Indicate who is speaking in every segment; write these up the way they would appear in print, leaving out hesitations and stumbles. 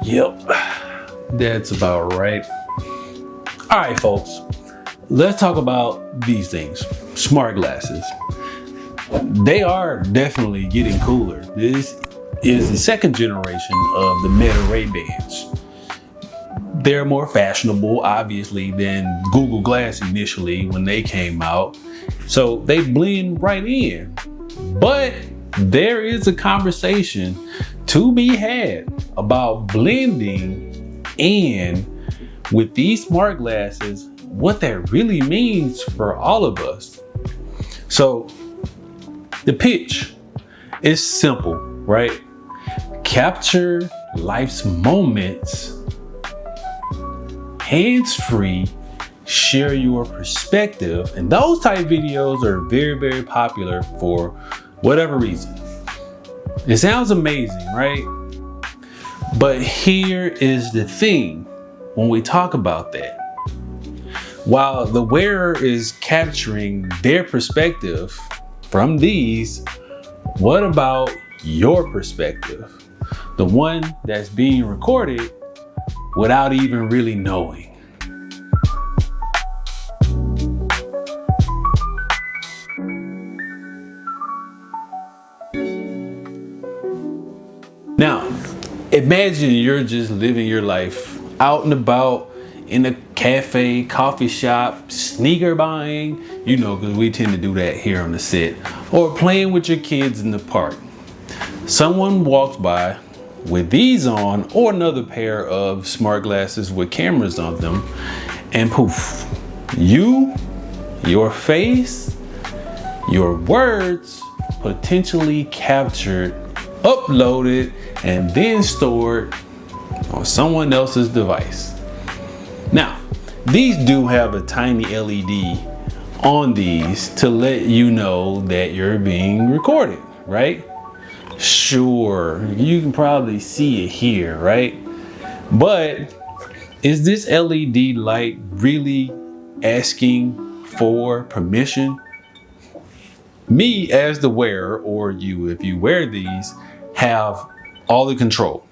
Speaker 1: Yep, that's about right. All right, folks, let's talk about these things. Smart glasses. They are definitely getting cooler. This is the second generation of the Meta Ray-Bans. They're more fashionable, obviously, than Google Glass initially when they came out. So they blend right in. But there is a conversation to be had about blending and with these smart glasses, what that really means for all of us. So the pitch is simple, right? Capture life's moments hands-free, share your perspective, and those type videos are very, very popular for whatever reason. It sounds amazing, right? But here is the thing when we talk about that. While the wearer is capturing their perspective from these, what about your perspective? The one that's being recorded without even really knowing. Now, imagine you're just living your life out and about in a cafe, coffee shop, sneaker buying, because we tend to do that here on the set, or playing with your kids in the park. Someone walks by with these on, or another pair of smart glasses with cameras on them, and poof, your face, your words potentially captured, uploaded, and then stored on someone else's device. Now, these do have a tiny LED on these to let you know that you're being recorded, right? Sure, you can probably see it here, right? But is this LED light really asking for permission? Me as the wearer, or you if you wear these, have all the control.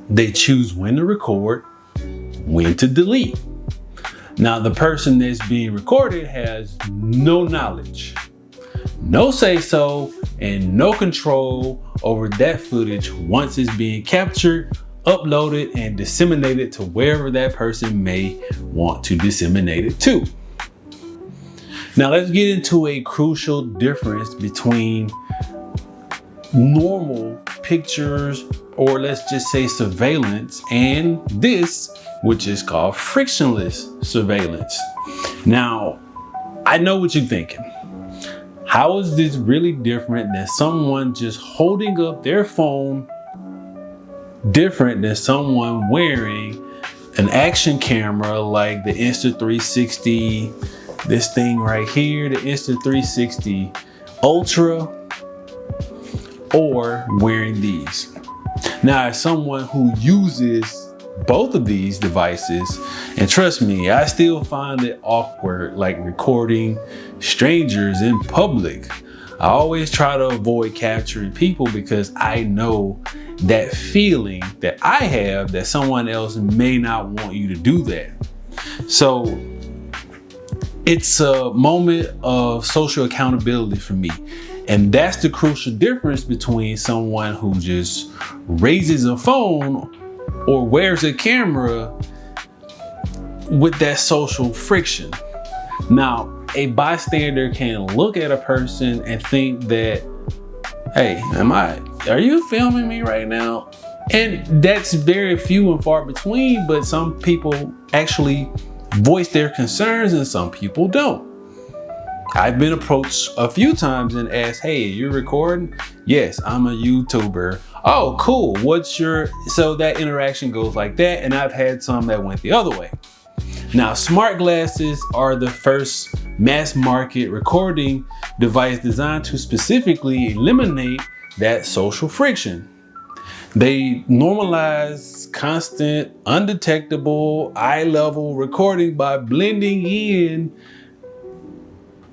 Speaker 1: They choose when to record, when to delete. Now the person that's being recorded has no knowledge, no say so, and no control over that footage once it's being captured, uploaded, and disseminated to wherever that person may want to disseminate it to. Now let's get into a crucial difference between normal pictures, or let's just say surveillance, and this, which is called frictionless surveillance. Now, I know what you're thinking. How is this really different than someone just holding up their phone, different than someone wearing an action camera like the Insta360, this thing right here, the Insta360 Ultra, or wearing these? Now, as someone who uses both of these devices, and trust me, I still find it awkward, like recording strangers in public. I always try to avoid capturing people because I know that feeling that I have that someone else may not want you to do that. So it's a moment of social accountability for me. And that's the crucial difference between someone who just raises a phone or wears a camera with that social friction. Now, a bystander can look at a person and think that, hey, are you filming me right now? And that's very few and far between, but some people actually voice their concerns and some people don't. I've been approached a few times and asked, hey, you're recording? Yes, I'm a YouTuber. Oh, cool. So that interaction goes like that. And I've had some that went the other way. Now, smart glasses are the first mass market recording device designed to specifically eliminate that social friction. They normalize constant, undetectable, eye-level recording by blending in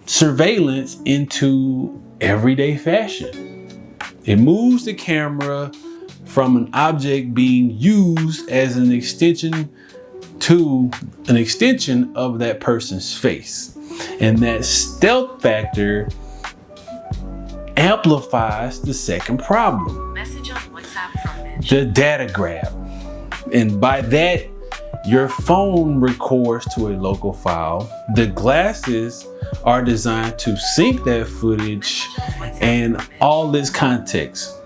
Speaker 1: surveillance into everyday fashion. It moves the camera from an object being used as an extension of that person's face. And that stealth factor amplifies the second problem.
Speaker 2: Message on WhatsApp from Mitch.
Speaker 1: The data grab. And by that, your phone records to a local file. The glasses are designed to sync that footage and all this context.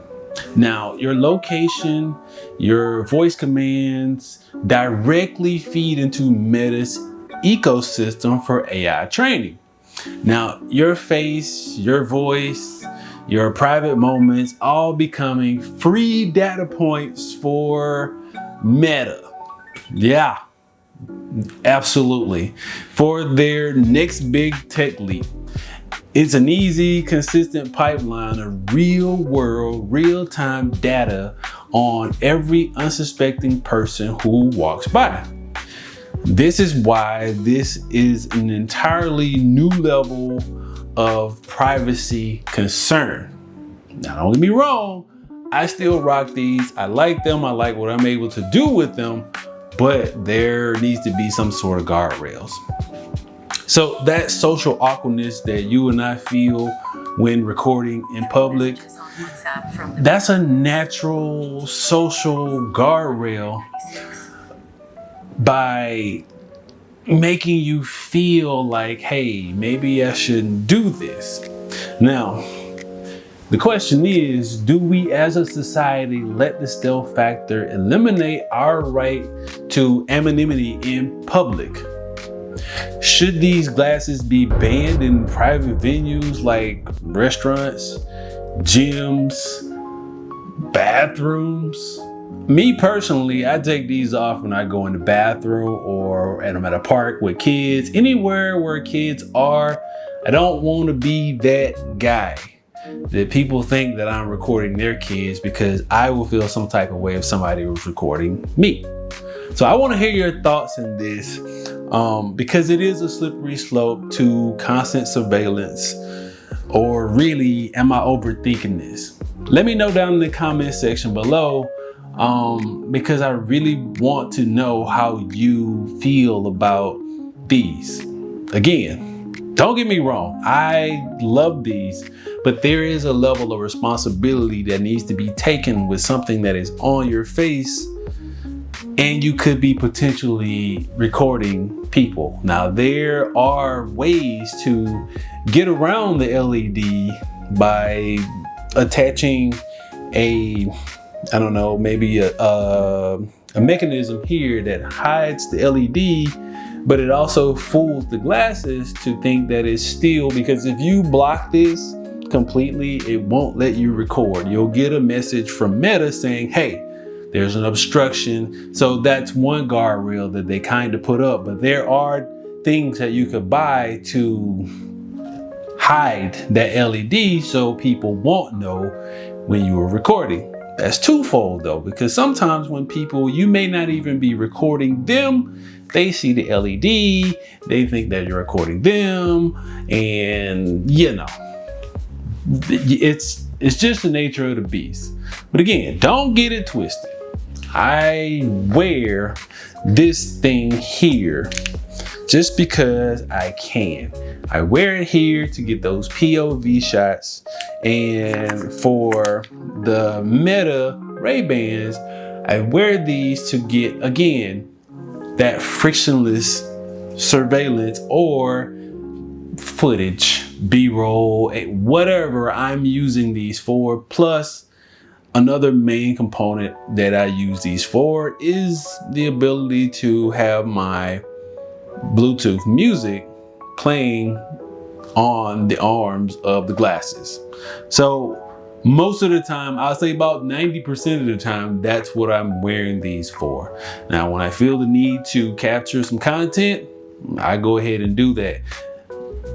Speaker 1: Now, your location, your voice commands directly feed into Meta's ecosystem for AI training. Now, your face, your voice, your private moments, all becoming free data points for Meta. Yeah, absolutely. For their next big tech leap. It's an easy, consistent pipeline of real world, real-time data on every unsuspecting person who walks by. This is why this is an entirely new level of privacy concern. Now, don't get me wrong, I still rock these. I like them. I like what I'm able to do with them, but there needs to be some sort of guardrails. So that social awkwardness that you and I feel when recording in public, that's a natural social guardrail by making you feel like, hey, maybe I shouldn't do this. Now, the question is, do we as a society let the stealth factor eliminate our right to anonymity in public? Should these glasses be banned in private venues like restaurants, gyms, bathrooms? Me personally, I take these off when I go in the bathroom or I'm at a park with kids, anywhere where kids are. I don't want to be that guy that people think that I'm recording their kids, because I will feel some type of way if somebody was recording me. So I want to hear your thoughts in this, because it is a slippery slope to constant surveillance. Or really, am I overthinking this? Let me know down in the comment section below, because I really want to know how you feel about these. Again, don't get me wrong, I love these, but there is a level of responsibility that needs to be taken with something that is on your face, and you could be potentially recording people. Now, there are ways to get around the LED by attaching maybe a mechanism here that hides the LED, but it also fools the glasses to think that it's still, because if you block this completely, it won't let you record. You'll get a message from Meta saying, hey, there's an obstruction. So that's one guardrail that they kind of put up, but there are things that you could buy to hide that LED so people won't know when you are recording. That's twofold though, because sometimes when people, you may not even be recording them, they see the LED, they think that you're recording them, and it's just the nature of the beast. But again, don't get it twisted. I wear this thing here just because I can. I wear it here to get those POV shots, and for the Meta Ray-Bans, I wear these to get, again, that frictionless surveillance or footage, B-roll, whatever I'm using these for. Plus, another main component that I use these for is the ability to have my Bluetooth music playing on the arms of the glasses. So most of the time, I'll say about 90% of the time, that's what I'm wearing these for. Now, when I feel the need to capture some content, I go ahead and do that.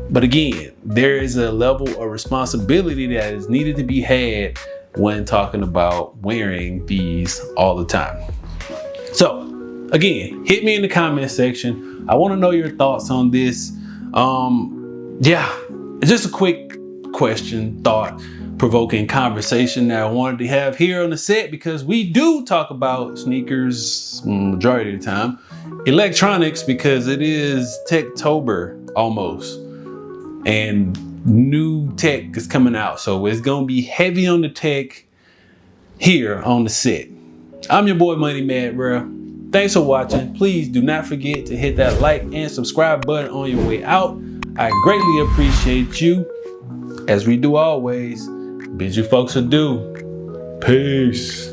Speaker 1: But again, there is a level of responsibility that is needed to be had when talking about wearing these all the time. So again, hit me in the comment section. I want to know your thoughts on this. Just a quick question, thought provoking conversation that I wanted to have here on the set, because we do talk about sneakers majority of the time, electronics, because it is Techtober almost, and new tech is coming out. So it's gonna be heavy on the tech here on the set. I'm your boy Money Mad, bro. Thanks for watching. Please do not forget to hit that like and subscribe button on your way out. I greatly appreciate you. As we do always, bid you folks adieu. Peace.